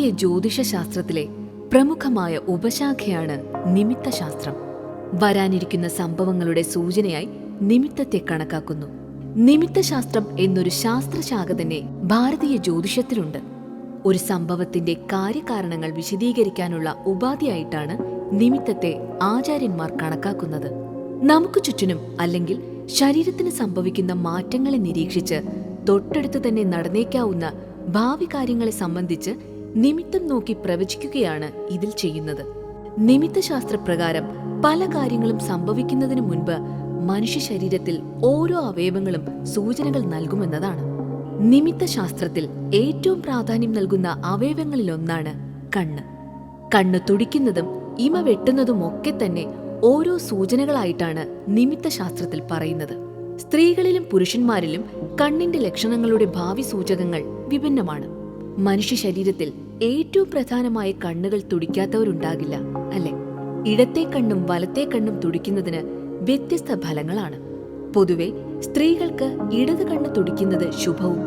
ഭാരതീയ ജ്യോതിഷശാസ്ത്രത്തിലെ പ്രമുഖമായ ഉപശാഖയാണ് നിമിത്തശാസ്ത്രം. വരാനിരിക്കുന്ന സംഭവങ്ങളുടെ സൂചനയായി നിമിത്തത്തെ കണക്കാക്കുന്നു. നിമിത്തശാസ്ത്രം എന്നൊരു ശാസ്ത്രശാഖ തന്നെ ഭാരതീയ ജ്യോതിഷത്തിലുണ്ട്. ഒരു സംഭവത്തിന്റെ കാര്യകാരണങ്ങൾ വിശദീകരിക്കാനുള്ള ഉപാധിയായിട്ടാണ് നിമിത്തത്തെ ആചാര്യന്മാർ കണക്കാക്കുന്നത്. നമുക്ക് ചുറ്റിനും അല്ലെങ്കിൽ ശരീരത്തിന് സംഭവിക്കുന്ന മാറ്റങ്ങളെ നിരീക്ഷിച്ച് തൊട്ടടുത്ത് തന്നെ നടന്നേക്കാവുന്ന ഭാവി കാര്യങ്ങളെ സംബന്ധിച്ച് നിമിത്തം നോക്കി പ്രവചിക്കുകയാണ് ഇതിൽ ചെയ്യുന്നത്. നിമിത്തശാസ്ത്രപ്രകാരം പല കാര്യങ്ങളും സംഭവിക്കുന്നതിന് മുൻപ് മനുഷ്യ ശരീരത്തിൽ ഓരോ അവയവങ്ങളും സൂചനകൾ നൽകുമെന്നതാണ്. നിമിത്തശാസ്ത്രത്തിൽ ഏറ്റവും പ്രാധാന്യം നൽകുന്ന അവയവങ്ങളിലൊന്നാണ് കണ്ണ്. കണ്ണ് തുടിക്കുന്നതും ഇമ വെട്ടുന്നതുമൊക്കെ തന്നെ ഓരോ സൂചനകളായിട്ടാണ് നിമിത്തശാസ്ത്രത്തിൽ പറയുന്നത്. സ്ത്രീകളിലും പുരുഷന്മാരിലും കണ്ണിന്റെ ലക്ഷണങ്ങളുടെ ഭാവി സൂചകങ്ങൾ വിഭിന്നമാണ്. മനുഷ്യ ശരീരത്തിൽ ഏറ്റവും പ്രധാനമായ കണ്ണുകൾ തുടിക്കാത്തവരുണ്ടാകില്ല, അല്ലെ? ഇടത്തെ കണ്ണും വലത്തെ കണ്ണും തുടിക്കുന്നതിന് വ്യത്യസ്ത ഫലങ്ങളാണ്. പൊതുവെ സ്ത്രീകൾക്ക് ഇടത് കണ്ണ് തുടിക്കുന്നത് ശുഭവും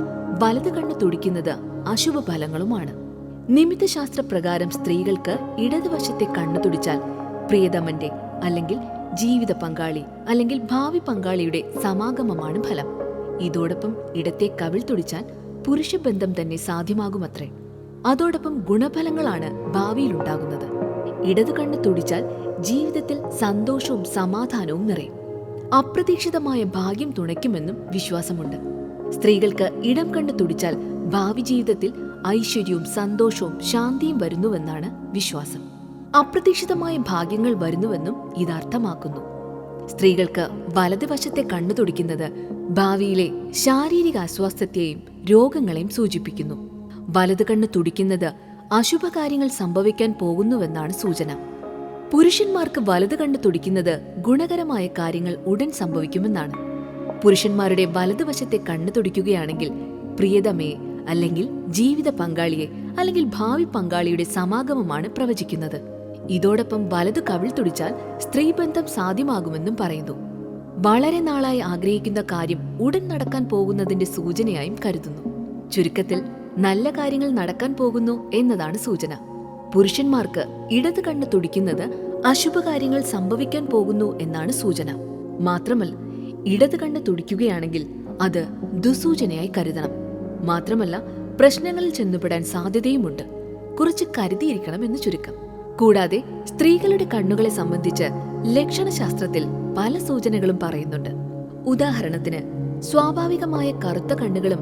വലത് കണ്ണ് തുടിക്കുന്നത് അശുഭ ഫലങ്ങളുമാണ്. നിമിത്തശാസ്ത്രപ്രകാരം സ്ത്രീകൾക്ക് ഇടതുവശത്തെ കണ്ണു തുടിച്ചാൽ പ്രിയതമന്റെ അല്ലെങ്കിൽ ജീവിത പങ്കാളി അല്ലെങ്കിൽ ഭാവി പങ്കാളിയുടെ സമാഗമമാണ് ഫലം. ഇതോടൊപ്പം ഇടത്തെ കവിൾ തുടിച്ചാൽ പുരുഷബന്ധം തന്നെ സാധ്യമാകുമത്രേ. അതോടൊപ്പം ഗുണഫലങ്ങളാണ് ഭാവിയിലുണ്ടാകുന്നത്. ഇടതു കണ്ണ് തുടിച്ചാൽ ജീവിതത്തിൽ സന്തോഷവും സമാധാനവും നിറയും. അപ്രതീക്ഷിതമായ ഭാഗ്യം തുണയ്ക്കുമെന്നും വിശ്വാസമുണ്ട്. സ്ത്രീകൾക്ക് ഇടം കണ്ണ് തുടിച്ചാൽ ഭാവി ജീവിതത്തിൽ ഐശ്വര്യവും സന്തോഷവും ശാന്തിയും വരുന്നുവെന്നാണ് വിശ്വാസം. അപ്രതീക്ഷിതമായ ഭാഗ്യങ്ങൾ വരുന്നുവെന്നും ഇതർത്ഥമാക്കുന്നു. സ്ത്രീകൾക്ക് വലതുവശത്തെ കണ്ണു തുടിക്കുന്നത് ഭാവിയിലെ ശാരീരിക അസ്വാസ്ഥ്യത്തെയും രോഗങ്ങളെയും സൂചിപ്പിക്കുന്നു. വലതു കണ്ണ് തുടിക്കുന്നത് അശുഭകാര്യങ്ങൾ സംഭവിക്കാൻ പോകുന്നുവെന്നാണ് സൂചന. പുരുഷന്മാർക്ക് വലതു കണ്ണ് തുടിക്കുന്നത് ഗുണകരമായ കാര്യങ്ങൾ ഉടൻ സംഭവിക്കുമെന്നാണ്. പുരുഷന്മാരുടെ വലതുവശത്തെ കണ്ണ് തുടിക്കുകയാണെങ്കിൽ പ്രിയതമയെ അല്ലെങ്കിൽ ജീവിത പങ്കാളിയെ അല്ലെങ്കിൽ ഭാവി പങ്കാളിയുടെ സമാഗമമാണ് പ്രവചിക്കുന്നത്. ഇതോടൊപ്പം വലതു കവിൾ തുടിച്ചാൽ സ്ത്രീബന്ധം സാധ്യമാകുമെന്നും പറയുന്നു. വളരെ നാളായി ആഗ്രഹിക്കുന്ന കാര്യം ഉടൻ നടക്കാൻ പോകുന്നതിന്റെ സൂചനയായും കരുതുന്നു. ചുരുക്കത്തിൽ നല്ല കാര്യങ്ങൾ നടക്കാൻ പോകുന്നു എന്നതാണ് സൂചന. പുരുഷന്മാർക്ക് ഇടത് കണ്ണ് തുടിക്കുന്നത് അശുഭകാര്യങ്ങൾ സംഭവിക്കാൻ പോകുന്നു എന്നാണ് സൂചന. മാത്രമല്ല, ഇടത് കണ്ണ് തുടിക്കുകയാണെങ്കിൽ അത് ദുസൂചനയായി കരുതണം. മാത്രമല്ല, പ്രശ്നങ്ങളിൽ ചെന്നുപെടാൻ സാധ്യതയുമുണ്ട്. കുറച്ച് കരുതിയിരിക്കണം എന്ന് ചുരുക്കം. കൂടാതെ സ്ത്രീകളുടെ കണ്ണുകളെ സംബന്ധിച്ച് ലക്ഷണശാസ്ത്രത്തിൽ പല സൂചനകളും പറയുന്നുണ്ട്. ഉദാഹരണത്തിന്, സ്വാഭാവികമായ കറുത്ത കണ്ണുകളും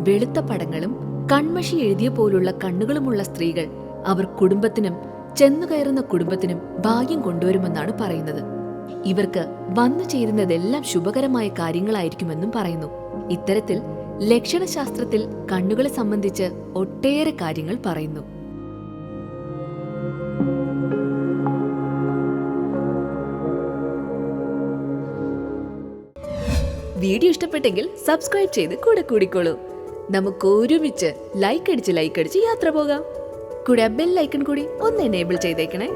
വെളുത്ത പടങ്ങളും കൺമഷി എഴുതിയ പോലുള്ള കണ്ണുകളുമുള്ള സ്ത്രീകൾ അവർ കുടുംബത്തിനും ചെന്നുകയറുന്ന കുടുംബത്തിനും ഭാഗ്യം കൊണ്ടുവരുമെന്നാണ് പറയുന്നത്. ഇവർക്ക് വന്നു ചേരുന്നതെല്ലാം ശുഭകരമായ കാര്യങ്ങളായിരിക്കുമെന്നും പറയുന്നു. ഇത്തരത്തിൽ ലക്ഷണശാസ്ത്രത്തിൽ കണ്ണുകളെ സംബന്ധിച്ച് ഒട്ടേറെ കാര്യങ്ങൾ പറയുന്നു. വീഡിയോ ഇഷ്ടപ്പെട്ടെങ്കിൽ സബ്സ്ക്രൈബ് ചെയ്ത് കൂടെ കൂടിക്കോളൂ. നമുക്ക് ഒരുമിച്ച് ലൈക്ക് അടിച്ച് യാത്ര പോകാം. കൂടെ ബെൽ ഐക്കൺ കൂടി ഒന്ന് എനേബിൾ ചെയ്തേക്കണേ.